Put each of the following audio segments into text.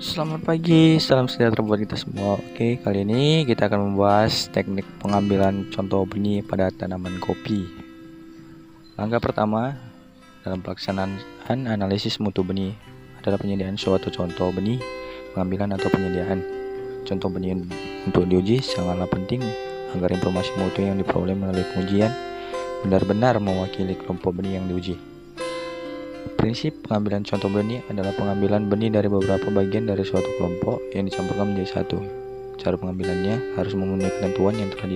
Selamat pagi, salam sejahtera buat kita semua. Oke, kali ini kita akan membahas teknik pengambilan contoh benih pada tanaman kopi. Langkah pertama dalam pelaksanaan analisis mutu benih adalah penyediaan suatu contoh benih, pengambilan atau penyediaan contoh benih untuk diuji sangatlah penting agar informasi mutu yang diperoleh melalui pengujian benar-benar mewakili kelompok benih yang diuji. Prinsip pengambilan contoh benih adalah pengambilan benih dari beberapa bagian dari suatu kelompok yang dicampurkan menjadi satu. Cara pengambilannya harus memenuhi ketentuan yang telah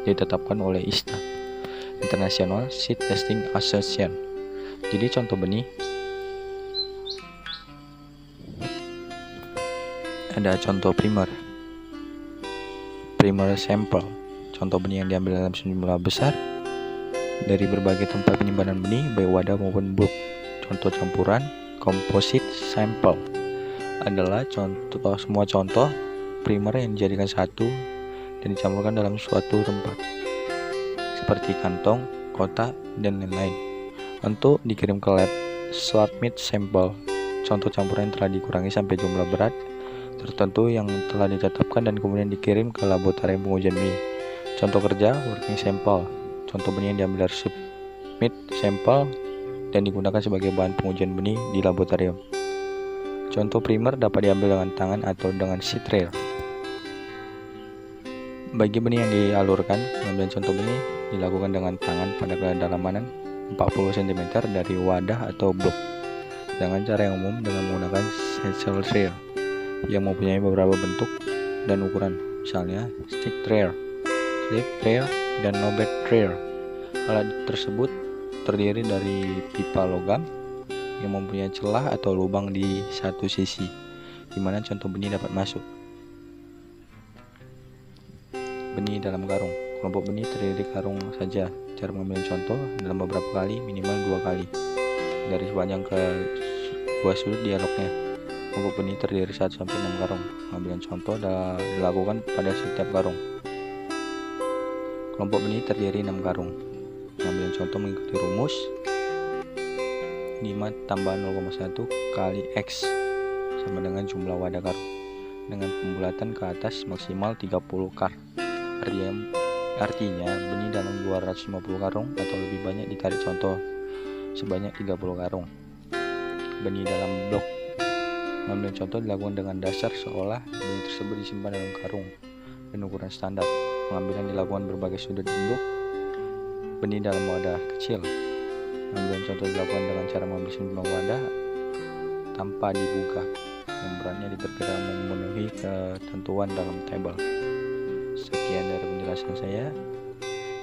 ditetapkan oleh ISTA, International Seed Testing Association. Jadi contoh benih ada contoh primer sample, contoh benih yang diambil dalam sejumlah besar dari berbagai tempat penyimpanan benih baik wadah maupun blok. Contoh campuran composite sample adalah semua contoh primer yang dijadikan satu dan dicampurkan dalam suatu tempat seperti kantong, kotak, dan lain-lain untuk dikirim ke lab. Submit sample, contoh campuran yang telah dikurangi sampai jumlah berat tertentu yang telah ditetapkan dan kemudian dikirim ke laboratorium pengujian benih. Contoh kerja working sample, contoh benih yang diambil dari submit sample dan digunakan sebagai bahan pengujian benih di laboratorium. Contoh primer dapat diambil dengan tangan atau dengan seed trail. Bagi benih yang dialurkan, pengambilan contoh benih dilakukan dengan tangan pada kedalaman 40 cm dari wadah atau blok. Dengan cara yang umum dengan menggunakan seed trail yang mempunyai beberapa bentuk dan ukuran, misalnya stick trail, slip trail, dan knobhead trail. Alat tersebut terdiri dari pipa logam yang mempunyai celah atau lubang di satu sisi, di mana contoh benih dapat masuk. Benih dalam karung, kelompok benih terdiri dari karung saja. Cara mengambil contoh dalam beberapa kali, minimal 2 kali, dari sepanjang ke dua sudut dialognya. Kelompok benih terdiri 1-6 karung. Pengambilan contoh dilakukan pada setiap karung. Kelompok benih terdiri 6 karung. Pengambilan contoh mengikuti rumus 5 tambah 0,1 kali X sama dengan jumlah wadah karung dengan pembulatan ke atas maksimal 30 kar. Artinya benih dalam 250 karung atau lebih banyak ditarik contoh sebanyak 30 karung. Benih dalam blok, pengambilan contoh dilakukan dengan dasar seolah benih tersebut disimpan dalam karung dan ukuran standar. Pengambilan dilakukan berbagai sudut blok benih dalam wadah kecil. Pengambilan contoh dilakukan dengan cara mengambil sejumlah wadah tanpa dibuka yang beratnya diperkirakan memenuhi ketentuan dalam tabel. Sekian dari penjelasan saya.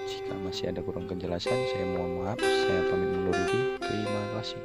Jika masih ada kurang kejelasan, saya mohon maaf. Saya pamit undur diri. Terima kasih.